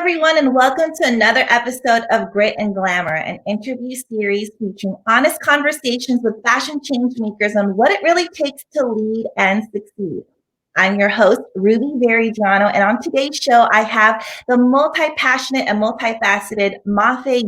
everyone, and welcome to another episode of Grit and Glamour, an interview series featuring honest conversations with fashion change makers on what it really takes to lead and succeed. I'm your host, Ruby Verigiano, and on today's show, I have the multi-passionate and multifaceted Mafae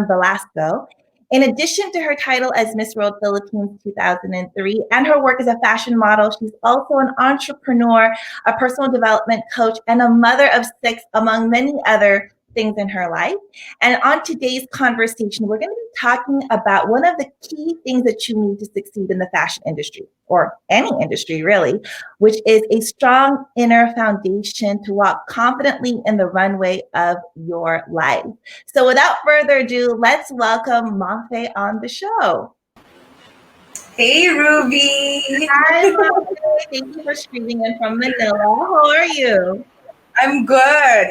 Belasco. In addition to her title as Miss World Philippines 2003 and her work as a fashion model, she's also an entrepreneur, a personal development coach, and a mother of six, among many other things in her life. And on today's conversation, we're going to be talking about one of the key things that you need to succeed in the fashion industry, or any industry really, which is a strong inner foundation to walk confidently in the runway of your life. So without further ado, let's welcome Mafae on the show. Hey, Ruby. Hi, Mafae. Thank you for streaming in from Manila. How are you? I'm good.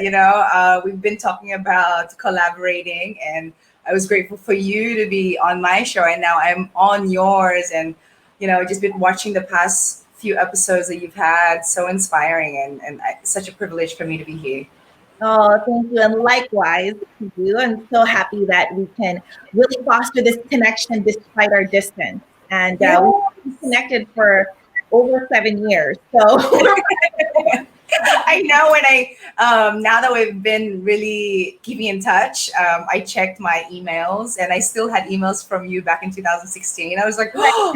We've been talking about collaborating, and I was grateful for you to be on my show, and now I'm on yours. And, just been watching the past few episodes that you've had. So inspiring, and such a privilege for me to be here. Oh, thank you. And likewise to you. I'm so happy that we can really foster this connection despite our distance. And Yeah. we've been connected for over 7 years. So I know when now that we've been really keeping in touch, I checked my emails and I still had emails from you back in 2016. I was like, oh,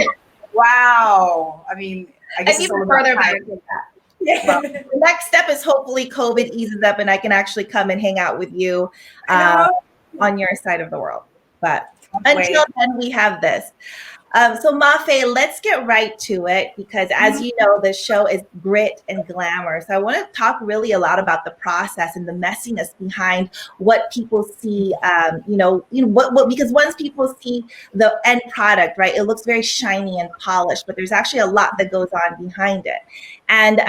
wow. I mean, I guess and it's even all about further back time. than that. Yeah. Well, the next step is hopefully COVID eases up and I can actually come and hang out with you I know. on your side of the world. But Wait. until then, we have this. So Mafae, let's get right to it because as you know, the show is grit and glamour. So I want to talk really a lot about the process and the messiness behind what people see, what because once people see the end product, right, it looks very shiny and polished, but there's actually a lot that goes on behind it. And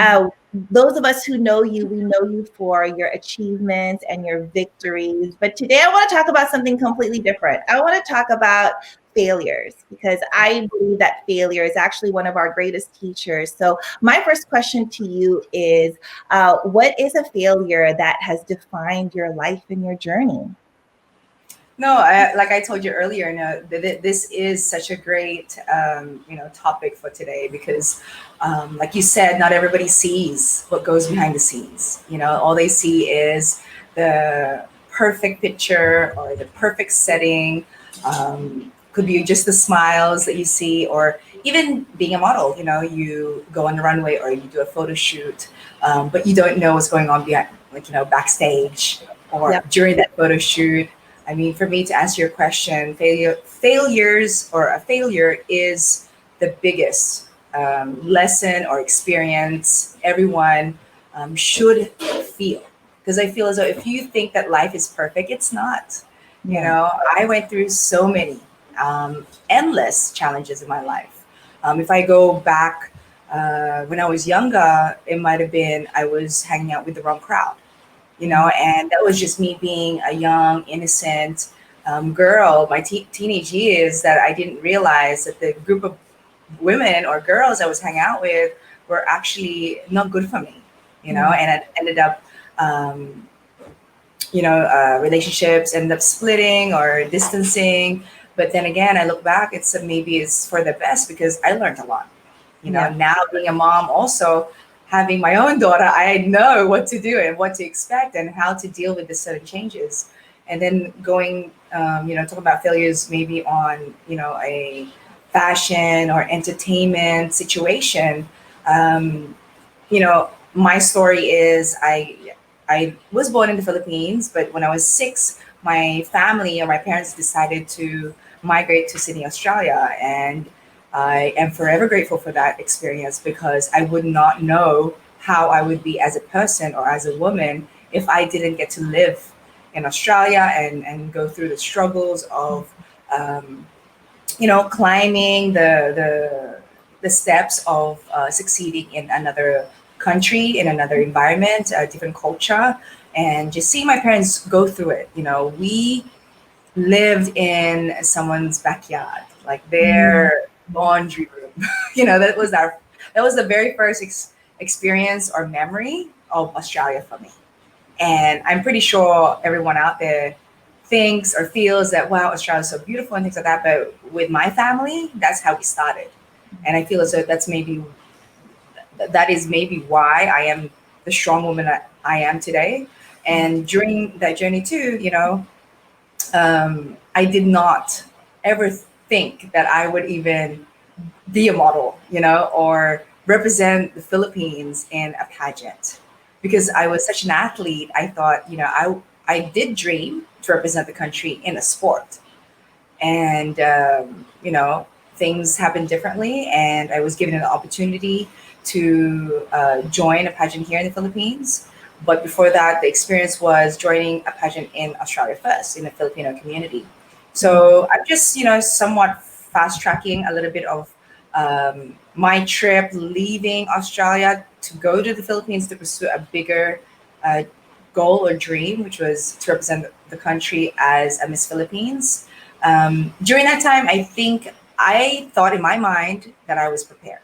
those of us who know you, we know you for your achievements and your victories. But today I want to talk about something completely different. I want to talk about failures because I believe that failure is actually one of our greatest teachers. So my first question to you is, what is a failure that has defined your life and your journey? No, like I told you earlier, this is such a great, topic for today because, like you said, not everybody sees what goes behind the scenes. All they see is the perfect picture or the perfect setting. Could be just the smiles that you see, or even being a model. You go on the runway or you do a photo shoot, but you don't know what's going on behind, backstage or Yep. during that photo shoot. I mean, for me to answer your question, failures or a failure is the biggest lesson or experience everyone should feel. Because I feel as though if you think that life is perfect, it's not. I went through so many endless challenges in my life. If I go back when I was younger, it might have been I was hanging out with the wrong crowd, and that was just me being a young, innocent girl, my teenage years, that I didn't realize that the group of women or girls I was hanging out with were actually not good for me, and I ended up, relationships ended up splitting or distancing. But then again, I look back, maybe it's for the best because I learned a lot. Yeah. Now being a mom, also having my own daughter, I know what to do and what to expect and how to deal with the sudden changes. And then going, talking about failures maybe on, a fashion or entertainment situation. My story is I was born in the Philippines, but when I was 6, my family or my parents decided to migrate to Sydney, Australia, and I am forever grateful for that experience because I would not know how I would be as a person or as a woman if I didn't get to live in Australia and go through the struggles of, climbing the steps of succeeding in another country, in another environment, a different culture, and just seeing my parents go through it. We lived in someone's backyard, like their laundry room. That was the very first experience or memory of Australia for me. And I'm pretty sure everyone out there thinks or feels that, wow, Australia is so beautiful and things like that. But with my family, that's how we started. And I feel as though that is maybe why I am the strong woman that I am today. And during that journey too, I did not ever think that I would even be a model, or represent the Philippines in a pageant. Because I was such an athlete, I thought, I did dream to represent the country in a sport. And, things happened differently. And I was given an opportunity to join a pageant here in the Philippines. But before that, the experience was joining a pageant in Australia first, in the Filipino community. So I'm just, somewhat fast tracking a little bit of my trip leaving Australia to go to the Philippines to pursue a bigger uh, goal or dream, which was to represent the country as a Miss Philippines. During that time, I think I thought in my mind that I was prepared.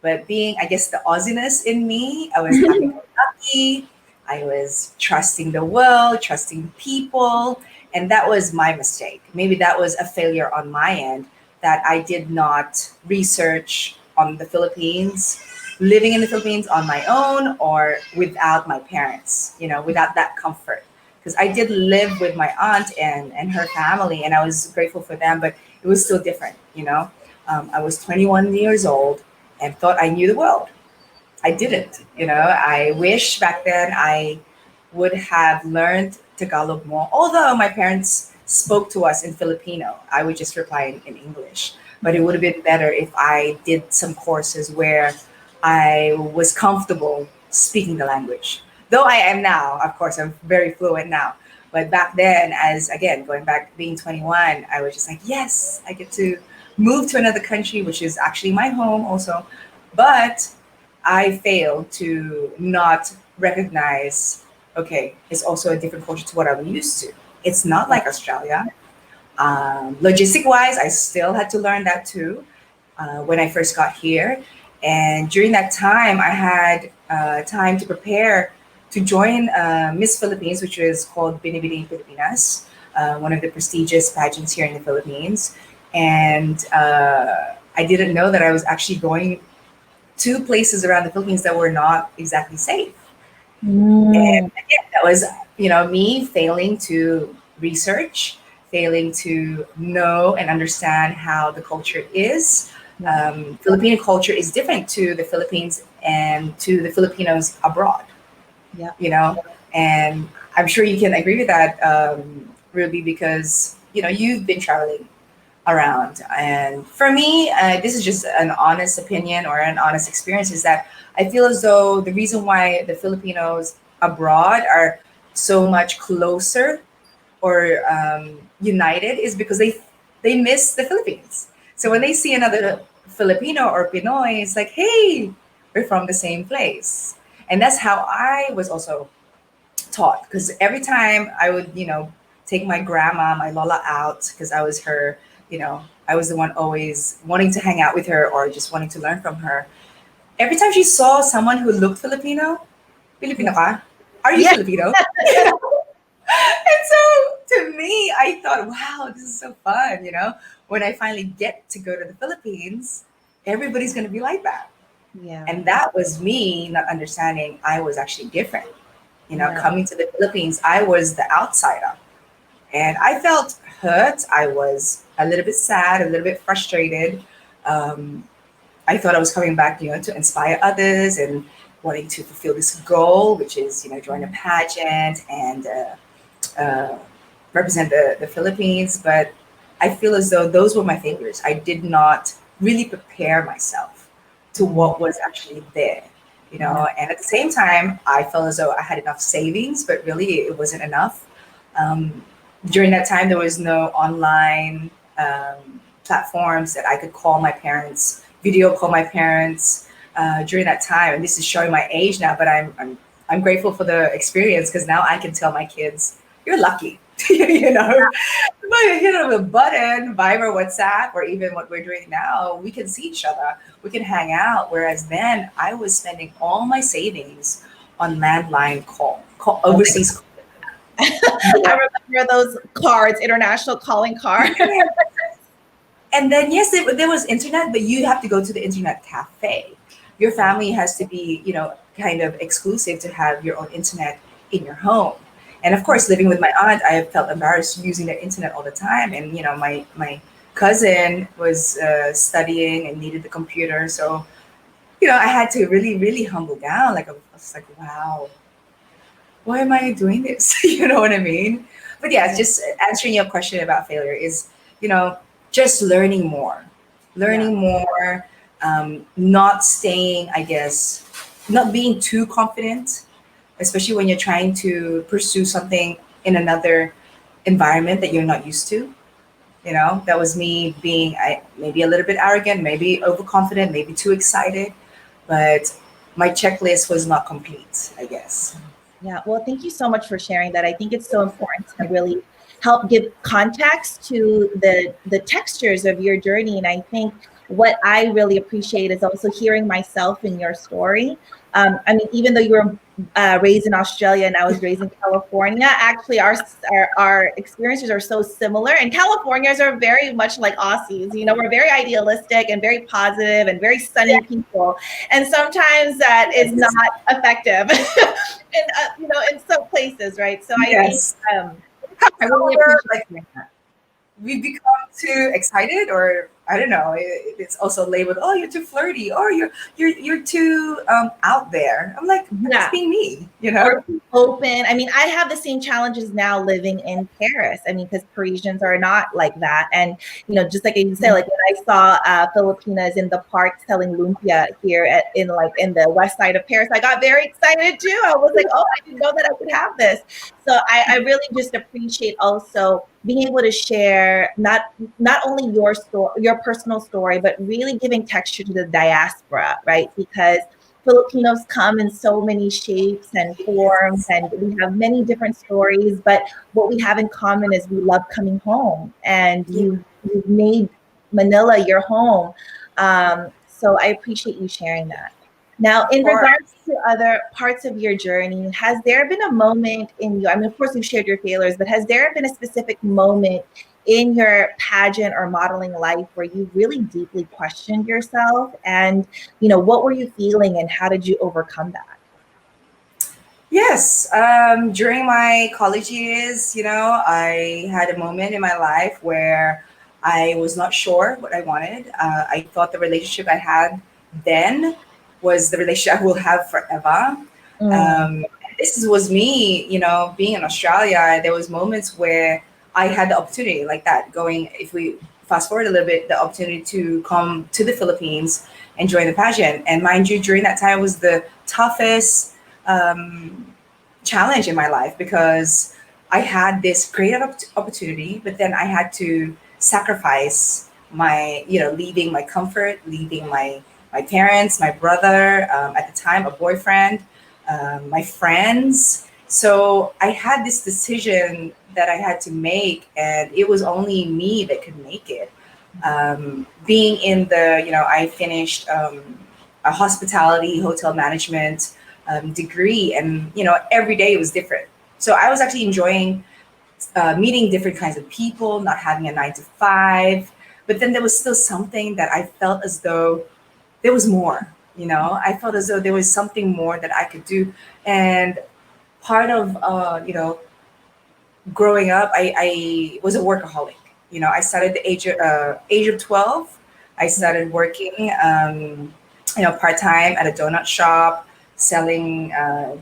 But being, I guess, the Aussiness in me, I was happy-go-lucky. I was trusting the world, trusting people. And that was my mistake. Maybe that was a failure on my end, that I did not research on the Philippines, living in the Philippines on my own or without my parents, without that comfort. Because I did live with my aunt and her family, and I was grateful for them, but it was still different. I was 21 years old and thought I knew the world. I didn't. I wish back then I would have learned Tagalog more. Although my parents spoke to us in Filipino, I would just reply in English. But it would have been better if I did some courses where I was comfortable speaking the language. Though I am now, of course, I'm very fluent now. But back then, as again, going back being 21, I was just like, yes, I get to move to another country, which is actually my home also. But I failed to not recognize, okay, it's also a different culture to what I'm used to. It's not like Australia. Logistic wise, I still had to learn that too when I first got here. And during that time, I had time to prepare to join Miss Philippines, which was called Binibining Pilipinas, one of the prestigious pageants here in the Philippines. And I didn't know that I was actually going to places around the Philippines that were not exactly safe. And Mm. again, that was, me failing to research, failing to know and understand how the culture is. Yeah. Filipino culture is different to the Philippines and to the Filipinos abroad, Yeah. you know, and I'm sure you can agree with that, Ruby, because, you've been traveling around. And for me, this is just an honest opinion or an honest experience, is that I feel as though the reason why the Filipinos abroad are so much closer or united is because they miss the Philippines. So when they see another Filipino or Pinoy, it's like, hey, we're from the same place. And that's how I was also taught, because every time I would, take my grandma, my Lola out, because I was the one always wanting to hang out with her or just wanting to learn from her. Every time she saw someone who looked Filipino, Filipino Yeah. ka? Are you Yeah. Filipino? And so to me, I thought, wow, this is so fun. When I finally get to go to the Philippines, everybody's going to be like that. Yeah. And that was me not understanding I was actually different. Yeah. Coming to the Philippines, I was the outsider. And I felt hurt. I was a little bit sad, a little bit frustrated. Um, I thought I was coming back, to inspire others and wanting to fulfill this goal, which is, join a pageant and uh, represent the Philippines. But I feel as though those were my failures. I did not really prepare myself to Mm. what was actually there. Yeah. And at the same time, I felt as though I had enough savings, but really it wasn't enough. Um, During that time, there was no online platforms that I could call my parents, video call my parents during that time. And this is showing my age now, but I'm grateful for the experience, because now I can tell my kids, "You're lucky." By a hit of a button, Viber, WhatsApp, or even what we're doing now, we can see each other, we can hang out. Whereas then, I was spending all my savings on landline Oh my overseas. I remember those cards, international calling cards. Yeah. And then yes, there was internet, but you have to go to the internet cafe. Your family has to be, kind of exclusive to have your own internet in your home. And of course, living with my aunt, I felt embarrassed using the internet all the time. And my cousin was studying and needed the computer, so I had to really, really humble down. Like I was like, wow, why am I doing this? You know what I mean? But yeah, just answering your question about failure is, you know, just Yeah. learning more, not staying, I guess, not being too confident, especially when you're trying to pursue something in another environment that you're not used to. That was me being maybe a little bit arrogant, maybe overconfident, maybe too excited, but my checklist was not complete, I guess. Yeah. Well, thank you so much for sharing that. I think it's so important to really help give context to the textures of your journey. And I think what I really appreciate is also hearing myself in your story. I mean, even though you were raised in Australia and I was raised in California, actually our experiences are so similar. And Californians are very much like Aussies. We're very idealistic and very positive and very sunny people. And sometimes that is not effective in some places, right? So I think Yes. I really However, appreciate like that. we become too excited, or I don't know. It's also labeled, "Oh, you're too flirty," or "you're too out there." I'm like, I'm just Yeah. being me, Or open. I mean, I have the same challenges now living in Paris. I mean, because Parisians are not like that. And, just like you say, like when I saw Filipinas in the park selling lumpia here in the west side of Paris, I got very excited too. I was like, oh, I didn't know that I could have this. So I really just appreciate also being able to share not only your story, your personal story, but really giving texture to the diaspora, right? Because Filipinos come in so many shapes and forms, and we have many different stories. But what we have in common is we love coming home, and Yeah, you've made Manila your home. So I appreciate you sharing that. Now, of in course. regards to other parts of your journey, has there been a moment in you? I mean, of course, you've shared your failures, but has there been a specific moment in your pageant or modeling life where you really deeply questioned yourself? And what were you feeling and how did you overcome that? Yes, during my college years, I had a moment in my life where I was not sure what I wanted. I thought the relationship I had then was the relationship I will have forever. Mm, This was me, being in Australia. There was moments where I had the opportunity like that. Going, if we fast forward a little bit, the opportunity to come to the Philippines and join the pageant. And mind you, during that time was the toughest challenge in my life because I had this great opportunity, but then I had to sacrifice leaving my comfort, leaving my parents, my brother, at the time, a boyfriend, my friends. So I had this decision that I had to make, and it was only me that could make it. Being in I finished a hospitality hotel management degree, and every day it was different. So I was actually enjoying meeting different kinds of people, not having a 9 to 5. But then there was still something that I felt as though there was more. I felt as though there was something more that I could do, and part of growing up, I was a workaholic. I started the age of 12. I started working, part time at a donut shop, selling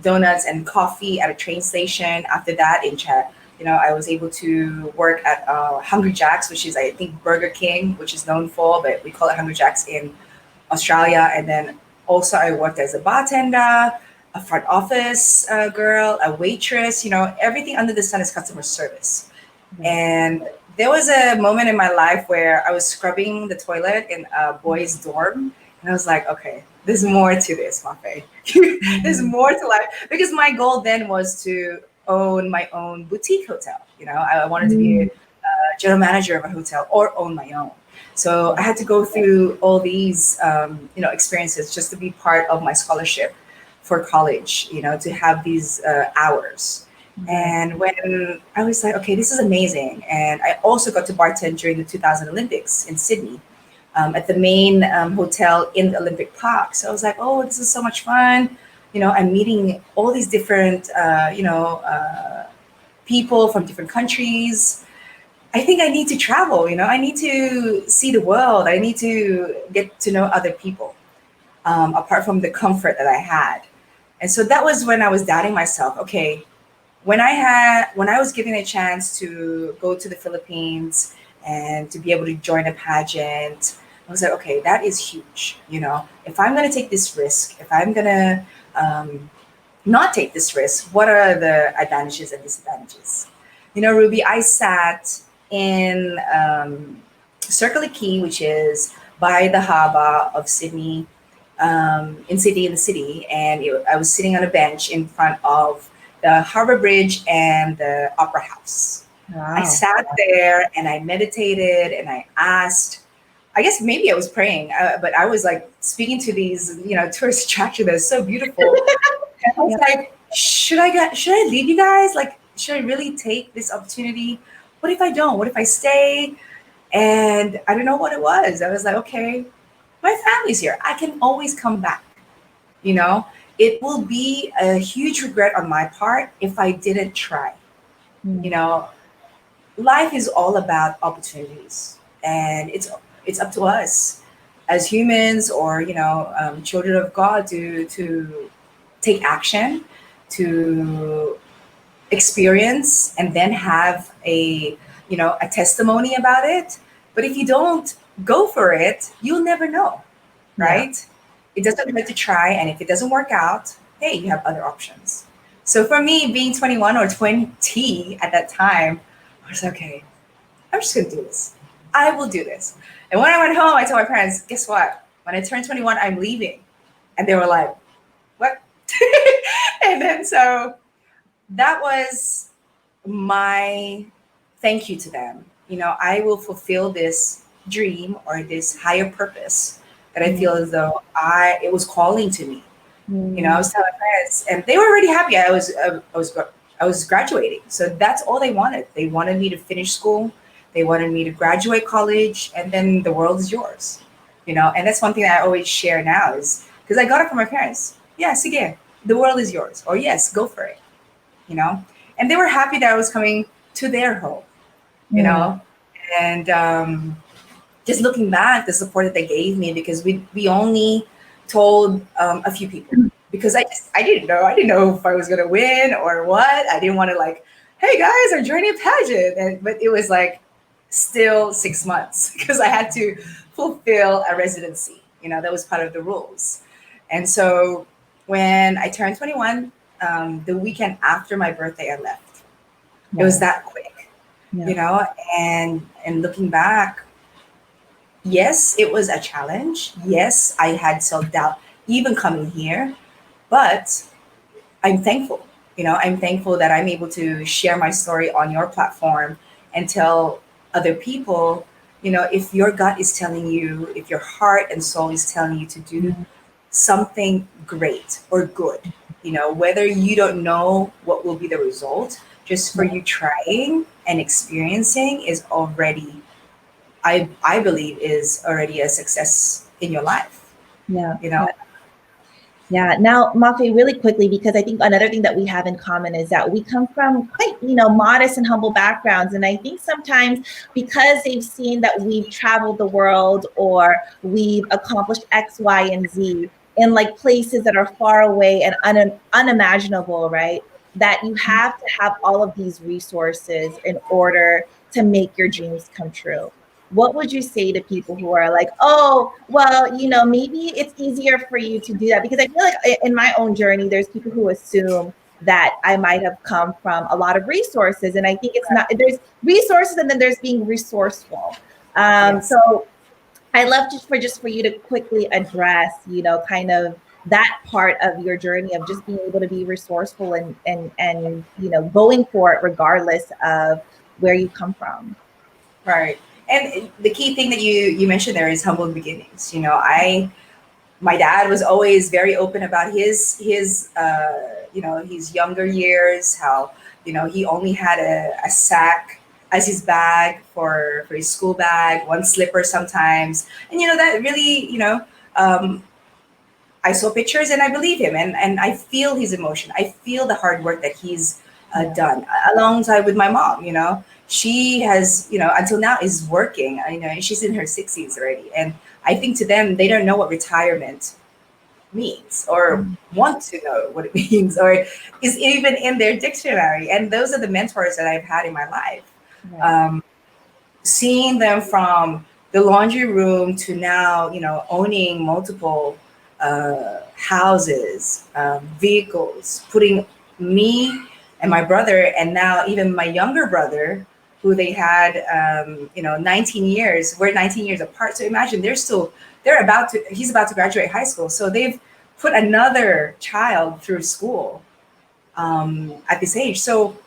donuts and coffee at a train station. After that, I was able to work at Hungry Jack's, which is I think Burger King, which is known for, but we call it Hungry Jack's in Australia. And then also I worked as a bartender, a front office girl, a waitress, everything under the sun is customer service. right. And there was a moment in my life where I was scrubbing the toilet in a boys' dorm. And I was like, okay, there's more to this, Mafae. There's Mm, more to life. Because my goal then was to own my own boutique hotel. I wanted to be a mm, general manager of a hotel or own my own. So I had to go through all these, experiences just to be part of my scholarship for college, to have these hours. Right. And when I was like, okay, this is amazing. And I also got to bartend during the 2000 Olympics in Sydney, at the main hotel in the Olympic Park. So I was like, oh, this is so much fun. I'm meeting all these different, people from different countries. I think I need to travel, I need to see the world. I need to get to know other people, apart from the comfort that I had. And so that was when I was doubting myself. Okay, when I was given a chance to go to the Philippines and to be able to join a pageant, I was like, okay, that is huge. If I'm going to take this risk, if I'm going to not take this risk, what are the advantages and disadvantages? Ruby, I sat in Circle Key, which is by the harbor of Sydney, in the city, and I was sitting on a bench in front of the Harbor Bridge and the Opera House. I Wow. sat there and I meditated and I asked. I guess maybe I was praying, but I was like speaking to these, tourist attraction that's so beautiful. And I was Yeah. like, should I leave you guys? Like, should I really take this opportunity? What if I don't? What if I stay? And I don't know what it was. I was like, okay, my family's here. I can always come back. You know, it will be a huge regret on my part if I didn't try. You Mm. know, life is all about opportunities, and it's up to us as humans, or children of God, to take action, to experience, and then have a testimony about it. But if you don't go for it, you'll never know, Yeah. right? It doesn't hurt to try, and if it doesn't work out, hey, you have other options. So for me, being 21 or 20 at that time, I was like, okay, I'm just gonna do this. I will do this. And when I went home, I told my parents, guess what? When I turned 21, I'm leaving. And they were like, what? And then so that was my thank you to them. I will fulfill this dream or this higher purpose that I Mm. feel as though it was calling to me. I Mm. was telling my parents, and they were already happy. I was graduating, so that's all they wanted. They wanted me to finish school. They wanted me to graduate college, and then the world is yours. And that's one thing that I always share now is because I got it from my parents. Yes, again, the world is yours, or yes, go for it. You know, and they were happy that I was coming to their home. You Mm. know, and just looking back, the support that they gave me, because we only told a few people, because I didn't know if I was gonna win or what. I didn't want to like, hey guys, I'm joining a pageant, but it was like still 6 months because I had to fulfill a residency. That was part of the rules, and so when I turned 21, the weekend after my birthday, I left. It was Wow. that quick, Yeah. and looking back, yes, it was a challenge. Yes, I had self doubt even coming here, but I'm thankful. I'm thankful that I'm able to share my story on your platform and tell other people, if your gut is telling you, if your heart and soul is telling you to do Mm. something great or good, whether you don't know what will be the result, just for Yeah. you trying and experiencing is already, I believe, is already a success in your life. Yeah. You know, Yeah. Yeah. Now, Mafe, really quickly, because I think another thing that we have in common is that we come from quite, modest and humble backgrounds. And I think sometimes because they've seen that we've traveled the world or we've accomplished X, Y, and Z in like places that are far away and unimaginable, right? That you have to have all of these resources in order to make your dreams come true. What would you say to people who are like, oh, well, maybe it's easier for you to do that? Because I feel like in my own journey, there's people who assume that I might have come from a lot of resources. And I think it's not, there's resources and then there's being resourceful. yes. So I love just for you to quickly address, kind of that part of your journey of just being able to be resourceful and going for it regardless of where you come from. Right. And the key thing that you mentioned there is humble beginnings. I My dad was always very open about his younger years, how he only had a sack as his bag for his school bag, one slipper sometimes. And that really, um, I saw pictures and I believe him, and I feel his emotion. I feel the hard work that he's Yeah. done alongside with my mom. She has, until now is working. She's in her 60s already, and I think to them they don't know what retirement means or Mm. want to know what it means or is even in their dictionary. And those are the mentors that I've had in my life. Right. Um, Seeing them from the laundry room to now, owning multiple houses, vehicles, putting me and my brother, and now even my younger brother, who they had, 19 years. We're 19 years apart. So imagine he's about to graduate high school. So they've put another child through school at this age. So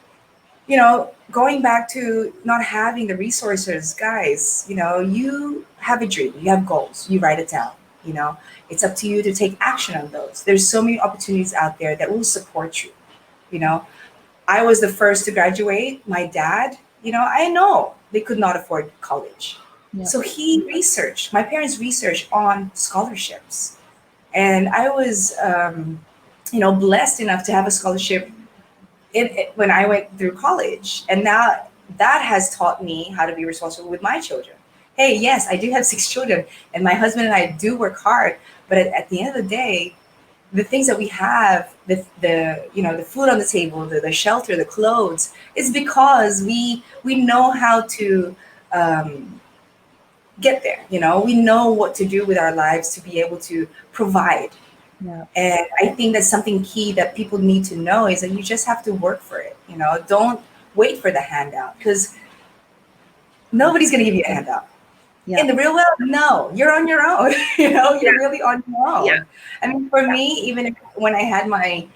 going back to not having the resources, guys, you have a dream, you have goals, you write it down. You know, it's up to you to take action on those. There's so many opportunities out there that will support you. You know, I was the first to graduate. My dad, I know they could not afford college. Yeah. So my parents researched on scholarships. And I was, blessed enough to have a scholarship when I went through college. And now that has taught me how to be responsible with my children. Hey, yes, I do have 6 children, and my husband and I do work hard. But at the end of the day, the things that we have, the food on the table, the shelter, the clothes, is because we know how to get there. We know what to do with our lives to be able to provide. Yeah. And I think that's something key that people need to know is that you just have to work for it. Don't wait for the handout because nobody's going to give you a handout. In Yeah. the real world, no, you're on your own. Yeah. You're really on your Yeah. own. I mean, for me, even when I had my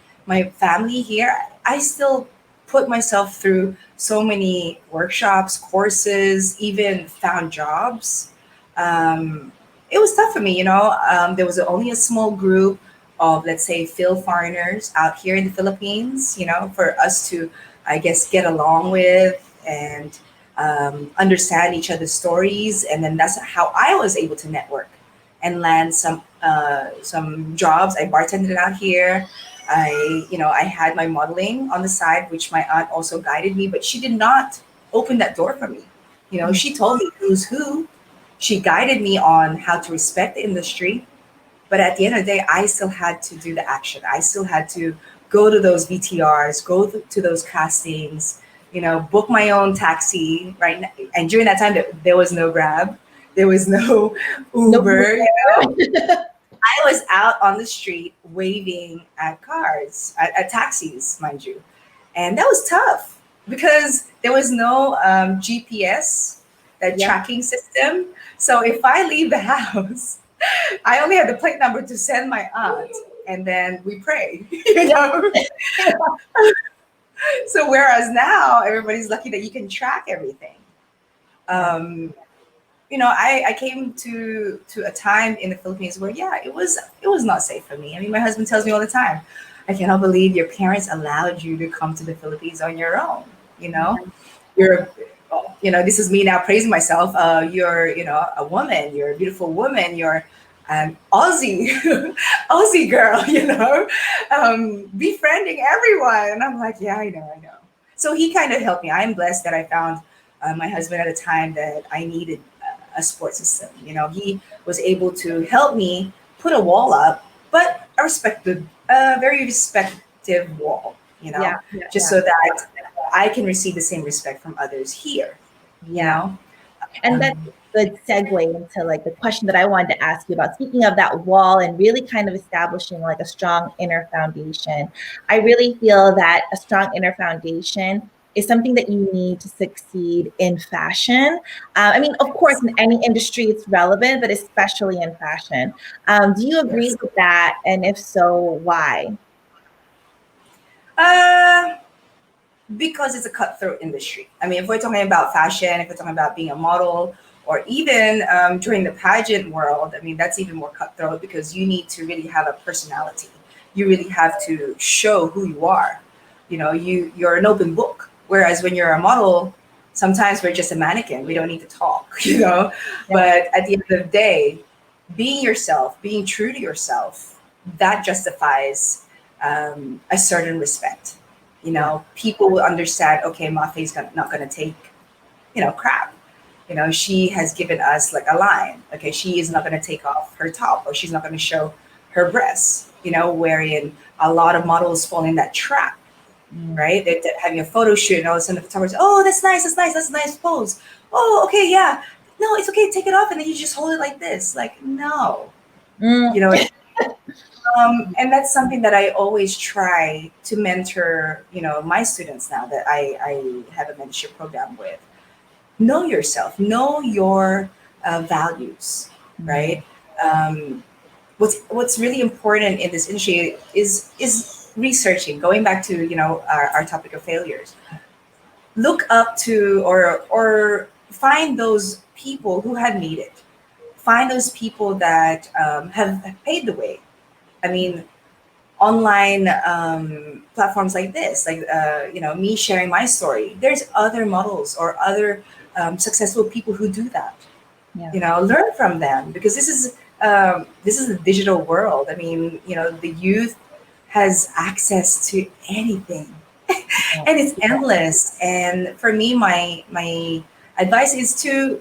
family here, I still put myself through so many workshops, courses, even found jobs. Um, it was tough for me. There was only a small group of, let's say, field foreigners out here in the Philippines. For us to, I guess, get along with and understand each other's stories, and then that's how I was able to network and land some jobs. I bartended out here. I had my modeling on the side, which my aunt also guided me, but she did not open that door for me. Mm. She told me who's who. She guided me on how to respect the industry, but at the end of the day, I still had to do the action. I still had to go to those VTRs, go to those castings, book my own taxi, right? And during that time, there was no Grab, there was no No. Uber. I was out on the street waving at cars, at taxis, mind you. And that was tough because there was no GPS, that Yeah. tracking system. So if I leave the house, I only had the plate number to send my aunt, and then we pray. So whereas now everybody's lucky that you can track everything. Yeah. Um, I came to a time in the Philippines where it was not safe for me. I mean, my husband tells me all the time, I cannot believe your parents allowed you to come to the Philippines on your own. You know, you're this is me now praising myself. You're a woman. You're a beautiful woman. You're an Aussie Aussie girl. Befriending everyone. And I'm like, yeah, I know. So he kind of helped me. I'm blessed that I found my husband at a time that I needed a support system. He was able to help me put a wall up, but a very respective wall. Yeah. Yeah. Just so that I can receive the same respect from others here. You Yeah. know, And that's um, a good segue into like the question that I wanted to ask you about. Speaking of that wall and really kind of establishing like a strong inner foundation, I really feel that a strong inner foundation is something that you need to succeed in fashion. I mean, of course, in any industry it's relevant, but especially in fashion. Do you agree yes. with that? And if so, why? Uh, because it's a cutthroat industry. I mean, if we're talking about fashion, if we're talking about being a model or even during the pageant world. I mean, that's even more cutthroat because you need to really have a personality. You really have to show who you are. You're an open book. Whereas when you're a model, sometimes we're just a mannequin. We don't need to talk. Yeah. But at the end of the day, being yourself, being true to yourself, that justifies a certain respect. Yeah. People will understand. Okay, Mafe's not going to take crap. She has given us like a line. Okay, she is not going to take off her top, or she's not going to show her breasts. Wherein a lot of models fall in that trap, Mm. right? They're having a photo shoot, and all of a sudden the photographer says, "Oh, that's nice, that's a nice pose. Oh, okay, yeah. No, it's okay. Take it off, and then you just hold it like this. Like, no, Mm. you know." And that's something that I always try to mentor, my students now that I have a mentorship program with. Know yourself, know your values, Mm. right? Um, what's really important in this industry is researching. Going back to our topic of failures, look up to or find those people who have made it. Find those people that have paved the way. I mean, online platforms like this, like me sharing my story. There's other models or other successful people who do that. Yeah. Learn from them because this is a digital world. I mean, the youth has access to anything, Yeah. and it's endless. And for me, my advice is to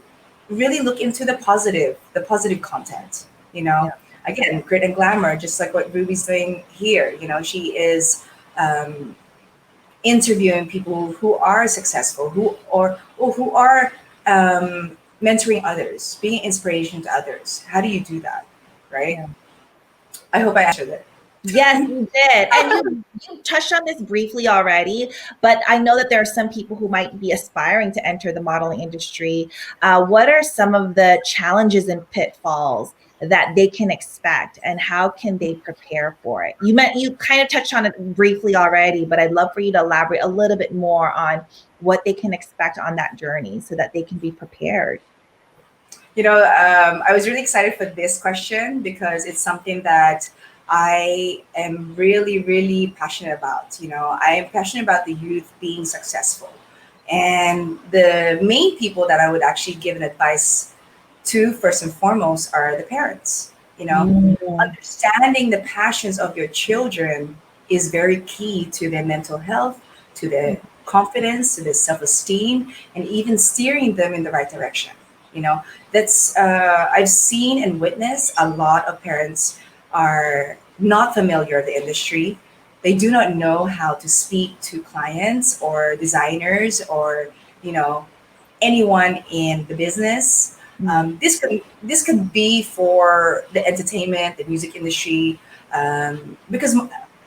really look into the positive content. Yeah. Again, grit and glamour, just like what Ruby's doing here. She is um, interviewing people who are successful, or who are mentoring others, being inspiration to others. How do you do that, right? Yeah. I hope I answered it. Yes, you did. And you touched on this briefly already, but I know that there are some people who might be aspiring to enter the modeling industry. What are some of the challenges and pitfalls that they can expect, and how can they prepare for it? You kind of touched on it briefly already, but I'd love for you to elaborate a little bit more on what they can expect on that journey so that they can be prepared. I was really excited for this question because it's something that I am really, really passionate about. I am passionate about the youth being successful. And the main people that I would actually give an advice to, first and foremost, are the parents. Mm. Understanding the passions of your children is very key to their mental health, to their confidence, to their self-esteem, and even steering them in the right direction. You know, that's I've seen and witnessed a lot of parents are not familiar with the industry. They do not know how to speak to clients or designers or you know anyone in the business. Mm. This could be for the entertainment, the music industry, because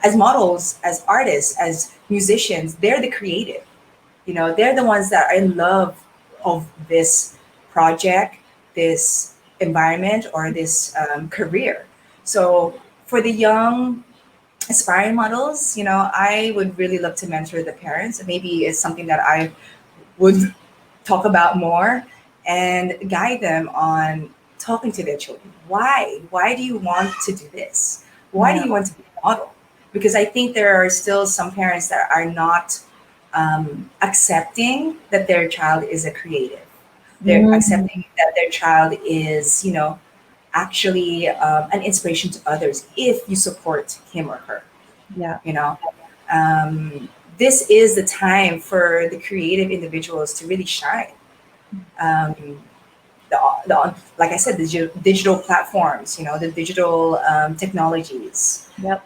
as models, as artists, as musicians, they're the creative. They're the ones that are in love of this project, this environment, or this career. So for the young aspiring models, I would really love to mentor the parents. Maybe it's something that I would talk about more and guide them on talking to their children. Why do you want to do this? Why do Yeah. you want to be a model? Because I think there are still some parents that are not accepting that their child is a creative. They're Mm. accepting that their child is actually an inspiration to others if you support him or her. Yeah. you know this is the time for the creative individuals to really shine. um, like I said, the digital platforms, the digital technologies, Yep.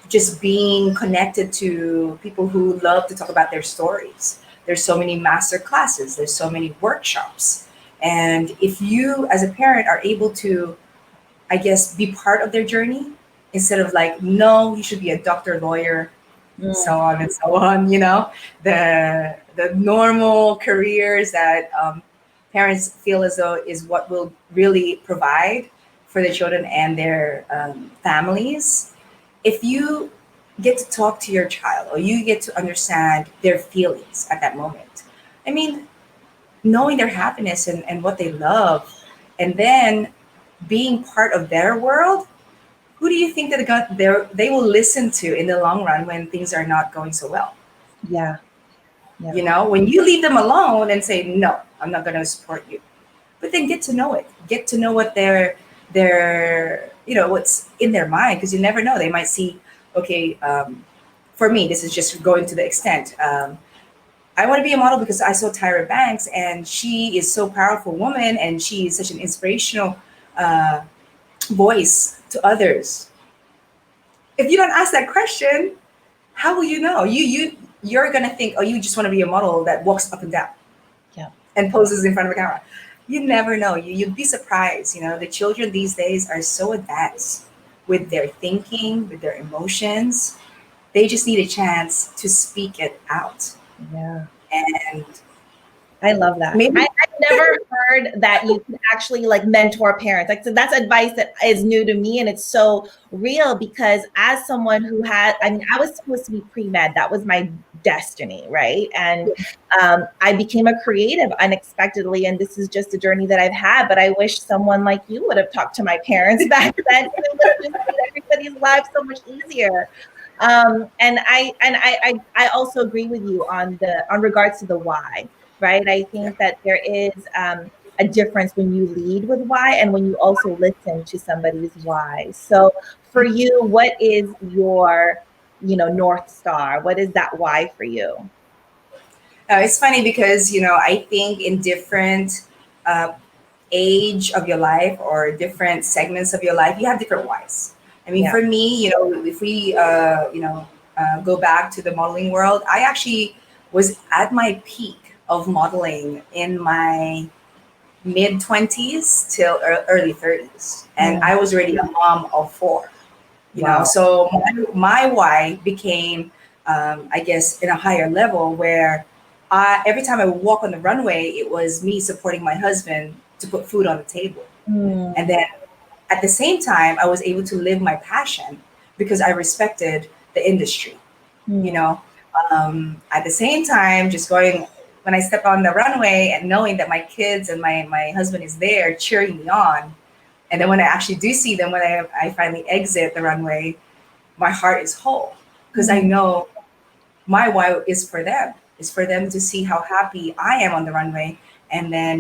just being connected to people who love to talk about their stories. There's so many master classes, there's so many workshops. And if you, as a parent, are able to, I guess, be part of their journey instead of like, no, you should be a doctor, lawyer, so Mm. on and so on. The normal careers that parents feel as though is what will really provide for their children and their families. If you get to talk to your child or you get to understand their feelings at that moment, I mean, knowing their happiness and what they love, and then being part of their world, who do you think that they will listen to in the long run when things are not going so well? Yeah. Yeah. You know, when you leave them alone and say, no, I'm not going to support you. But then get to know it. Get to know what their what's in their mind, because you never know. They might see, okay, for me, this is just going to the extent. I want to be a model because I saw Tyra Banks, and she is so powerful woman, and she is such an inspirational uh, voice to others. If you don't ask that question, how will you know? You're gonna think, oh, you just want to be a model that walks up and down Yeah. and poses in front of a camera. You never know. You'd be surprised. You know, the children these days are so advanced with their thinking, with their emotions. They just need a chance to speak it out. Yeah. And I love that. maybe I've never heard that you can actually like mentor parents. Like, so that's advice that is new to me, and it's so real because as someone who had, I mean, I was supposed to be pre-med. That was my destiny, right? And I became a creative unexpectedly, and this is just a journey that I've had. But I wish someone like you would have talked to my parents back then. It would have just made everybody's lives so much easier. And I also agree with you on regards to the why, right? I yeah. think that there is a difference when you lead with why and when you also listen to somebody's why. So for you, what is your, North Star? What is that why for you? It's funny because I think in different uh, age of your life or different segments of your life, you have different whys. I mean, Yeah. for me, if we go back to the modeling world, I actually was at my peak of modeling in my mid 20s till early 30s, and Mm. I was already a mom of four. Wow. So my why became, I guess, in a higher level where every time I would walk on the runway, it was me supporting my husband to put food on the table. And Mm. then at the same time, I was able to live my passion because I respected the industry, you Mm. know. At the same time, just going when I step on the runway and knowing that my kids and my husband is there cheering me on. And then when I actually do see them, when I finally exit the runway, my heart is whole because I Mm. know my why is for them to see how happy I am on the runway, and then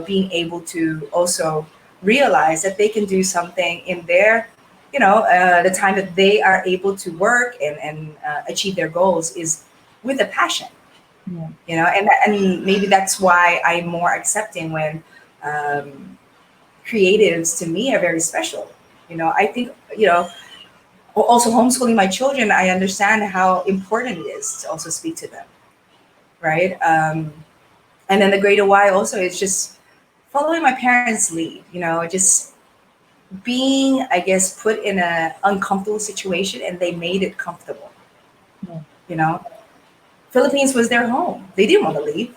being able to also realize that they can do something in their the time that they are able to work and achieve their goals is with a passion, Yeah. and maybe that's why I'm more accepting when um, creatives to me are very special. I think also homeschooling my children, I understand how important it is to also speak to them, right? And then the greater why also is just following my parents' lead, just being, I guess, put in a uncomfortable situation and they made it comfortable, Yeah. you know. Philippines was their home. They didn't want to leave.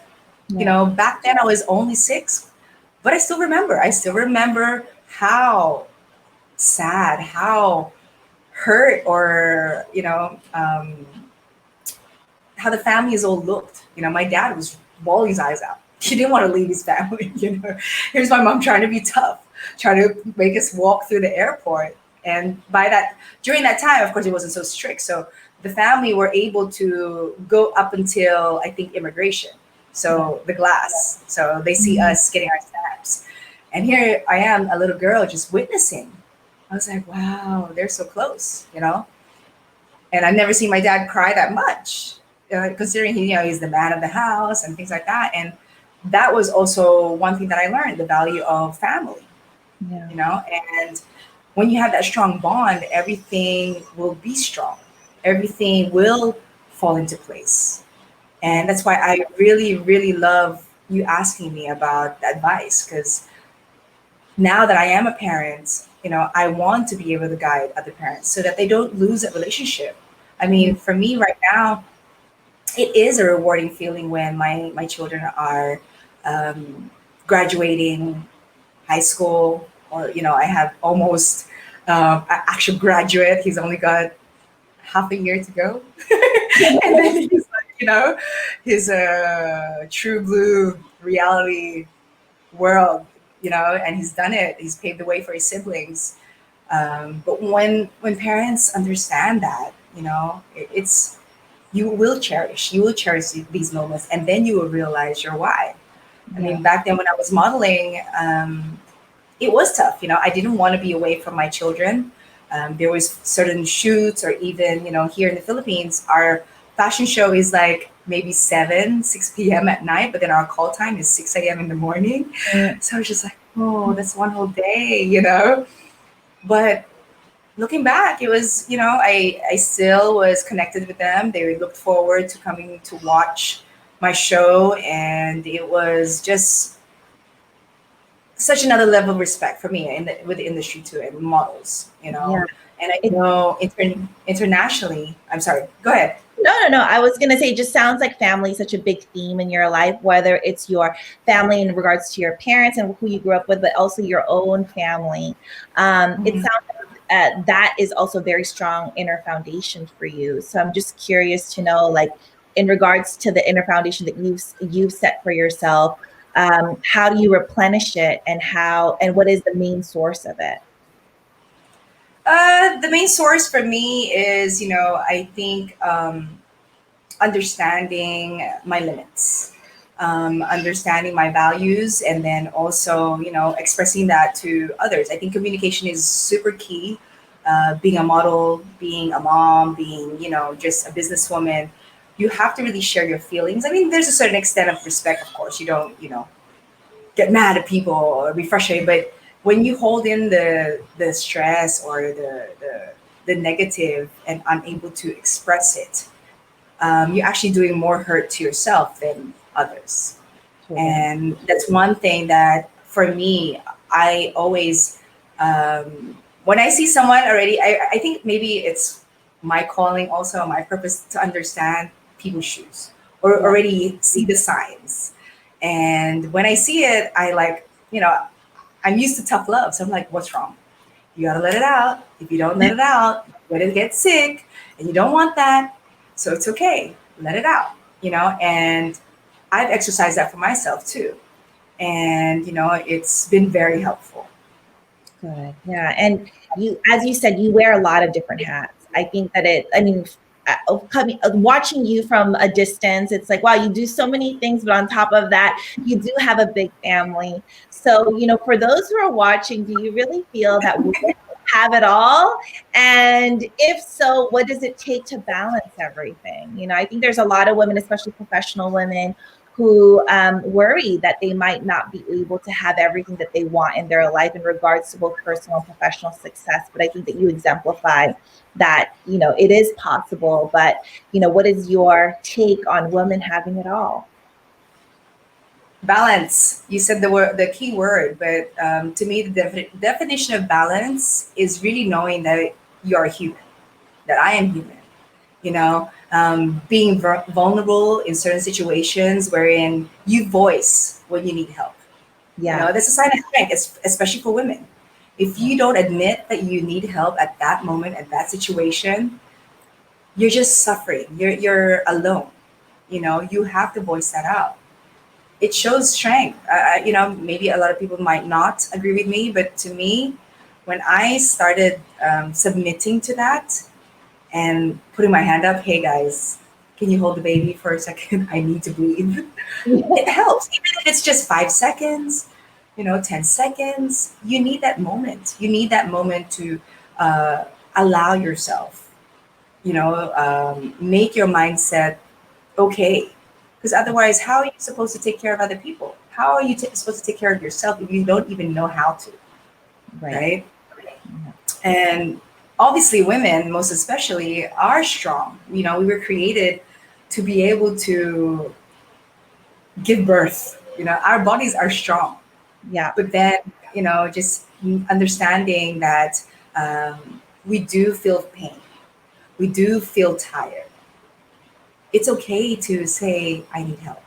Yeah. Back then I was only 6, but I still remember. I still remember how sad, how hurt, or how the families all looked. My dad was bawling his eyes out. He didn't want to leave his family. Here's my mom trying to be tough, trying to make us walk through the airport. And during that time, of course, it wasn't so strict. So the family were able to go up until I think immigration. Yeah. So the glass. So they see Mm. us getting our stamps. And here I am, a little girl, just witnessing. I was like, wow, they're so close. And I've never seen my dad cry that much, considering he's the man of the house and things like that. And that was also one thing that I learned, the value of family, Yeah. and when you have that strong bond, everything will be strong. Everything will fall into place. And that's why I really, really love you asking me about advice, because now that I am a parent, I want to be able to guide other parents so that they don't lose that relationship. I Mm. mean, for me right now, it is a rewarding feeling when my children are um, graduating high school, or I have almost an actual graduate. He's only got half a year to go, and then he's like, he's a true blue reality world, and he's done it. He's paved the way for his siblings. But when parents understand that, it's you will cherish these moments, and then you will realize your why. I Yeah. mean, back then when I was modeling, it was tough. I didn't want to be away from my children. There was certain shoots, or even here in the Philippines, our fashion show is like maybe 6 p.m. at night, but then our call time is 6 a.m. in the morning. Mm. So I was just like, oh, that's one whole day. But looking back, it was, I still was connected with them. They looked forward to coming to watch my show, and it was just such another level of respect for me with the industry too, and models. Yeah. And I It, know internationally. I'm sorry. Go ahead. no. I was going to say, it just sounds like family is such a big theme in your life, whether it's your family in regards to your parents and who you grew up with, but also your own family. It Mhm. sounds like that is also a very strong inner foundation for you. So I'm just curious to know, like, in regards to the inner foundation that you've set for yourself, how do you replenish it, and what is the main source of it? The main source for me is, I think, understanding my limits, understanding my values, and then also, expressing that to others. I think communication is super key. Being a model, being a mom, being, just a businesswoman, you have to really share your feelings. I mean, there's a certain extent of respect, of course. You don't, get mad at people or be frustrated, but when you hold in the stress or the negative and unable to express it, you're actually doing more hurt to yourself than others. Totally. And that's one thing that for me, I always, when I see someone already, I think maybe it's my calling, also my purpose, to understand people's shoes or Yeah. already see the signs. And when I see it, I like, I'm used to tough love. So I'm like, what's wrong? You gotta let it out. If you don't let it out, you're gonna get sick, and you don't want that. So it's okay. Let it out. And I've exercised that for myself too. And it's been very helpful. Good. Yeah. And as you said, you wear a lot of different hats. I think that I mean, watching you from a distance, it's like, wow, you do so many things, but on top of that, you do have a big family. So, for those who are watching, do you really feel that women have it all? And if so, what does it take to balance everything? I think there's a lot of women, especially professional women, who worry that they might not be able to have everything that they want in their life in regards to both personal and professional success. But I think that you exemplify that, it is possible. But, what is your take on women having it all? Balance. You said the key word, but to me, the definition of balance is really knowing that you're human, that I am human. Being vulnerable in certain situations wherein you voice when you need help. Yeah. That's a sign of strength, especially for women. If you don't admit that you need help at that moment, at that situation, you're just suffering. You're alone. You have to voice that out. It shows strength. Maybe a lot of people might not agree with me, but to me, when I started submitting to that and putting my hand up, hey guys, can you hold the baby for a second? I need to breathe. It helps, even if it's just 5 seconds, 10 seconds. You need that moment. You need that moment to uh, allow yourself, make your mindset okay. Because otherwise, how are you supposed to take care of other people? How are you supposed to take care of yourself if you don't even know how to, Right. right? And obviously, women, most especially, are strong. We were created to be able to give birth. Our bodies are strong. Yeah. But then, just understanding that we do feel pain, we do feel tired. It's okay to say, I need help.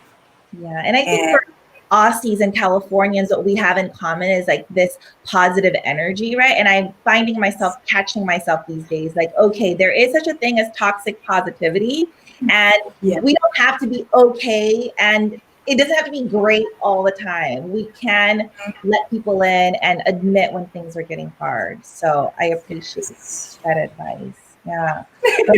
Yeah. And I think And for Aussies and Californians, what we have in common is like this positive energy, right? And I'm finding myself catching myself these days, like, okay, there is such a thing as toxic positivity, and yeah, we don't have to be okay and it doesn't have to be great all the time. We can let people in and admit when things are getting hard. So I appreciate that advice. Yeah. But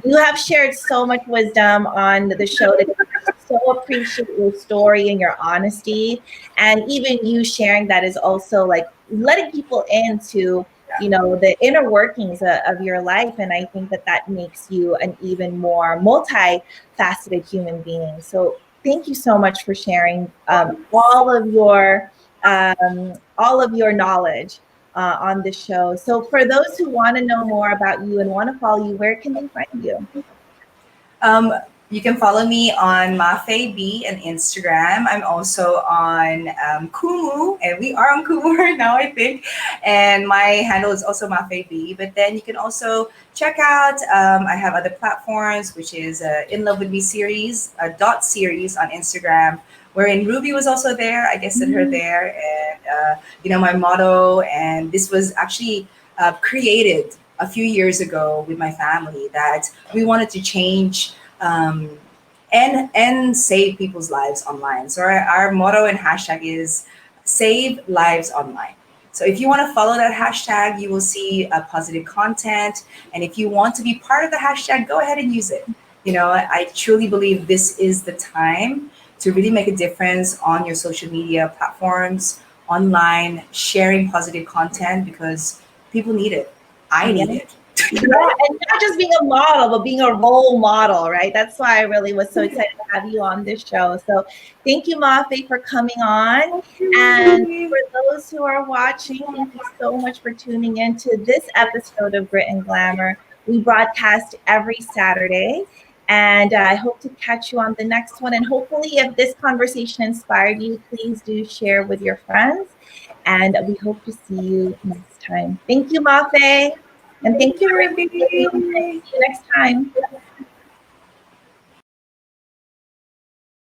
you have shared so much wisdom on the show today. I so appreciate your story and your honesty. And even you sharing that is also like letting people into, the inner workings of your life. And I think that that makes you an even more multifaceted human being. So thank you so much for sharing all of your knowledge on the show. So for those who want to know more about you and want to follow you, where can they find you? Um, you can follow me on Mafae B on Instagram. I'm also on Kumu, and we are on Kumu right now, I think. And my handle is also Mafae B. But then you can also check out, I have other platforms, which is In Love With Me series, dot series on Instagram, wherein Ruby was also there. I guested her there. And, my motto, and this was actually created a few years ago with my family, that we wanted to change um, and save people's lives online. So our motto and hashtag is save lives online. So if you want to follow that hashtag, you will see positive content. And if you want to be part of the hashtag, go ahead and use it. I truly believe this is the time to really make a difference on your social media platforms, online, sharing positive content, because people need it. I Yeah. need it. Yeah, and not just being a model, but being a role model, right? That's why I really was so excited to have you on this show. So thank you, Mafe, for coming on. And for those who are watching, thank you so much for tuning in to this episode of Grit and Glamour. We broadcast every Saturday, and I hope to catch you on the next one. And hopefully, if this conversation inspired you, please do share with your friends. And we hope to see you next time. Thank you, Mafe. And thank Thank you, you, everyone, for listening. Ruby. See you next time.